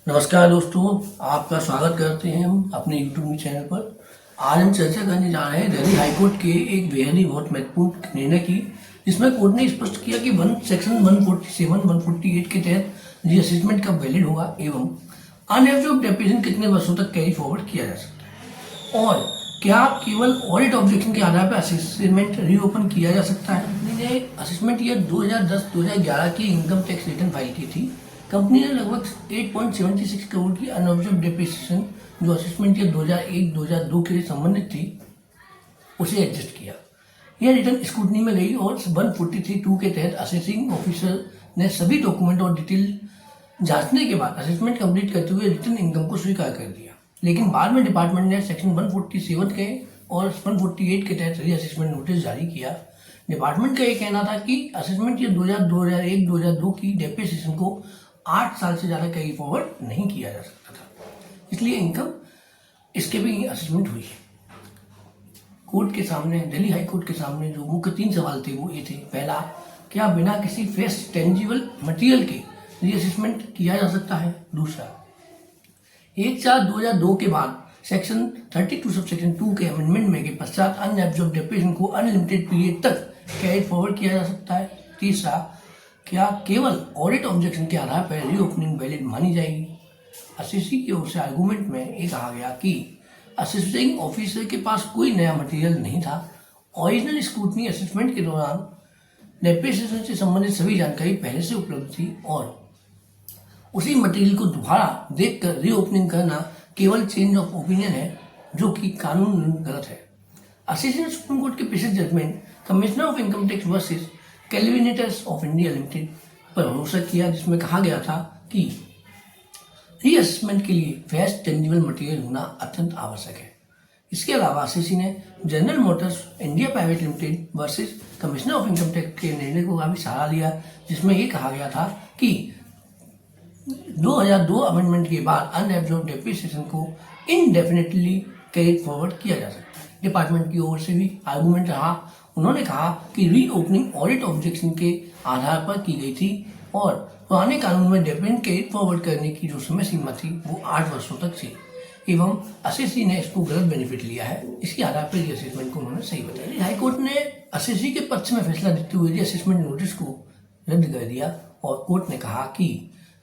नमस्कार दोस्तों, आपका स्वागत करते हैं हम अपने यूट्यूब चैनल पर। आज हम चर्चा करने जा रहे हैं दिल्ली हाईकोर्ट के एक बेहद ही बहुत महत्वपूर्ण निर्णय की, जिसमें कोर्ट ने स्पष्ट किया कि सेक्शन 147, 148 के तहत रीअसेसमेंट कब वैलिड होगा एवं अनएब्जॉर्ब्ड डेप्रिसिएशन कितने वर्षों तक कैरी फॉरवर्ड किया जा सकता है और क्या केवल ऑडिट ऑब्जेक्शन के आधार पर असेसमेंट रीओपन किया जा सकता है। कंपनी ने असेसमेंट ईयर 2010-2011 की इनकम टैक्स रिटर्न फाइल की थी। कंपनी ने लगभग 8.76 करोड़ की अनऑब्जर्व्ड डेप्रिसिएशन जो असेसमेंट ईयर 2001-2002 के लिए संबंधित थी उसे एडजस्ट किया। यह रिटर्न स्क्रूटनी में गई और 143(2) के तहत असेसिंग ऑफिसर ने सभी डॉक्यूमेंट और डिटेल जांचने के बाद असेसमेंट कंप्लीट करते हुए रिटर्न इनकम को स्वीकार कर दिया। लेकिन बाद में डिपार्टमेंट ने सेक्शन 147 के और 148 के तहत रीअसेसमेंट नोटिस जारी किया। डिपार्टमेंट का यह कहना था कि असेसमेंट ईयर 2001-2002 की डेप्रिसिएशन को 8 साल से ज़्यादा कैरी फॉरवर्ड नहीं किया जा सकता था, इसलिए इनकम इसके भी असेसमेंट हुई है। कोर्ट के सामने, दिल्ली हाई कोर्ट के सामने जो मुख्य 3 सवाल थे वो ये थे। पहला, क्या बिना किसी फ्रेश टेंजिबल मटेरियल के रीअसेसमेंट किया जा सकता है। दूसरा, 1/4/2002 के बाद सेक्शन 32 सबसेक्शन 2 के अमेंडमेंट में के पश्चात अनएब्जॉर्ब्ड डेप्रिसिएशन को अनलिमिटेड पीरियड तक कैरी फॉरवर्ड किया जा सकता है। तीसरा, क्या केवल ऑडिट ऑब्जेक्शन के आधार पर रीओपनिंग वैलिड मानी जाएगी। असेसी की ओर से आर्गूमेंट में ये कहा गया कि असेसिंग ऑफिसर के पास कोई नया मटेरियल नहीं था। ओरिजिनल स्क्रूटनी असेसमेंट के दौरान डेप्रिसिएशन से संबंधित सभी जानकारी पहले से उपलब्ध थी और उसी मटेरियल को दोबारा देखकर रीओपनिंग करना केवल चेंज ऑफ ओपिनियन है, जो कि कानून गलत है। असेसी ने सुप्रीम कोर्ट के पिछले judgement commissioner of income tax versus Kelvinators of India limited पर भरोसा किया, जिसमें कहा गया था कि रीअसेसमेंट के लिए फ्रेश टेंजिबल मटेरियल होना अत्यंत आवश्यक है। इसके अलावा असेसी ने general Motors India private limited versus commissioner of income tax के निर्णय को काफी सहारा लिया, जिसमें ये कहा गया था कि 2002 अमेंडमेंट के बाद अनएब्जॉर्ब्ड डेप्रिसिएशन को इनडेफिनेटली कैरी फॉरवर्ड किया जा सकता है। डिपार्टमेंट की ओर से भी आर्गूमेंट रहा। उन्होंने कहा कि रीओपनिंग ऑडिट ऑब्जेक्शन के आधार पर की गई थी और पुराने कानून में डेप्रिसिएशन कैरी फॉरवर्ड करने की जो समय सीमा थी वो 8 वर्षों तक थी एवं असेसी ने इसको गलत बेनिफिट लिया है। इसके आधार पर रीअसेसमेंट को उन्होंने सही बताया। हाईकोर्ट ने असेसी के पक्ष में फैसला देते हुए रीअसेसमेंट नोटिस को रद्द कर दिया और कोर्ट ने कहा कि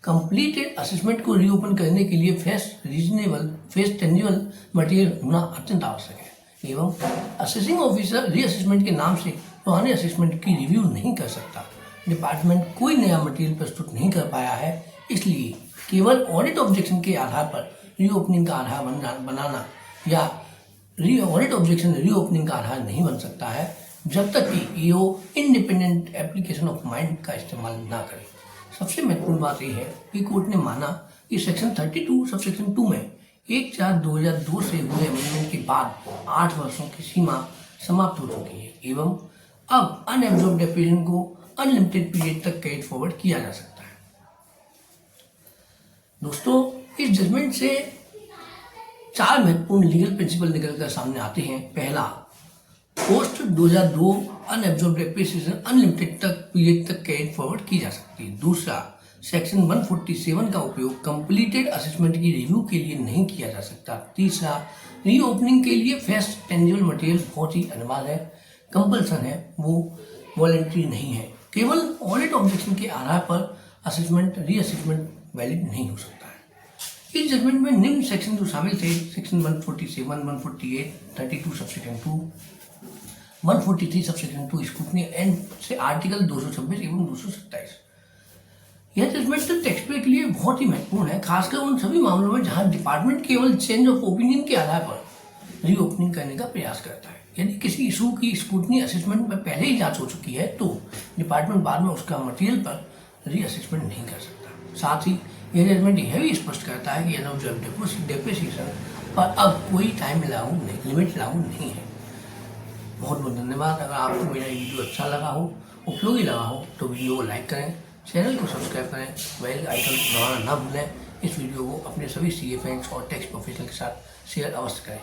कंप्लीटेड असेसमेंट को रीओपन करने के लिए फ्रेश टेंजिबल मटेरियल होना अत्यंत आवश्यक है एवं असेसिंग ऑफिसर रीअसेसमेंट के नाम से पुराने असेसमेंट की रिव्यू नहीं कर सकता। डिपार्टमेंट कोई नया मटेरियल प्रस्तुत नहीं कर पाया है, इसलिए केवल ऑडिट ऑब्जेक्शन के आधार पर रीओपनिंग का आधार बनाना या ऑडिट ऑब्जेक्शन रीओपनिंग का आधार नहीं बन सकता है जब तक कि EO independent application of mind का इस्तेमाल ना करे। सबसे महत्वपूर्ण बात यह है कि कोर्ट ने माना कि सेक्शन 32 सबसेक्शन 2 में 1/4/2002 से हुए अमेंडमेंट के बाद 8 वर्षों की सीमा समाप्त हो चुकी है एवं अब अनएब्जॉर्ब्ड डेप्रिसिएशन को अनलिमिटेड पीरियड तक कैरी फॉरवर्ड किया जा सकता है। दोस्तों, इस जजमेंट से 4 महत्वपूर्ण लीगल प्रिंसिपल निकलकर सामने आते हैं। पहला, post 2002 unabsorbed depreciation unlimited period तक कैरी फॉरवर्ड की जा सकती है। दूसरा, सेक्शन 147 का उपयोग कंप्लीटेड असेसमेंट की रिव्यू के लिए नहीं किया जा सकता। तीसरा, रीओपनिंग के लिए फ्रेश टेंजिबल मटेरियल बहुत ही अनिवार्य है, कंपल्सन है, वो वॉलंटरी नहीं है। केवल ऑडिट ऑब्जेक्शन के आधार पर रीअसेसमेंट वैलिड नहीं हो सकता है। इस जजमेंट में निम्न सेक्शन जो शामिल थे, section 147, 148, 32 subsection 2, 143 subsection 2 scrutiny and से आर्टिकल 226 एवं 227। यह जजमेंट तो टैक्स पेयर के लिए बहुत ही महत्वपूर्ण है, खासकर उन सभी मामलों में जहां डिपार्टमेंट केवल चेंज ऑफ ओपिनियन के आधार पर रीओपनिंग करने का प्रयास करता है। यदि किसी इशू की स्क्रूटनी असेसमेंट में पहले ही जांच हो चुकी है तो डिपार्टमेंट बाद में उसका मटेरियल पर रीअसेसमेंट नहीं कर सकता। साथ ही यह जजमेंट यह भी स्पष्ट करता है कि अनएब्जॉर्ब्ड डेप्रिसिएशन पर अब कोई टाइम लिमिट लागू नहीं है। बहुत बहुत धन्यवाद। अगर आपको मेरा वीडियो अच्छा लगा हो, उपयोगी लगा हो तो वीडियो को लाइक करें, चैनल को सब्सक्राइब करें, बेल आइकन दबाना ना भूलें। इस वीडियो को अपने सभी सीए फ्रेंड्स और टैक्स प्रोफेशनल के साथ शेयर अवश्य करें।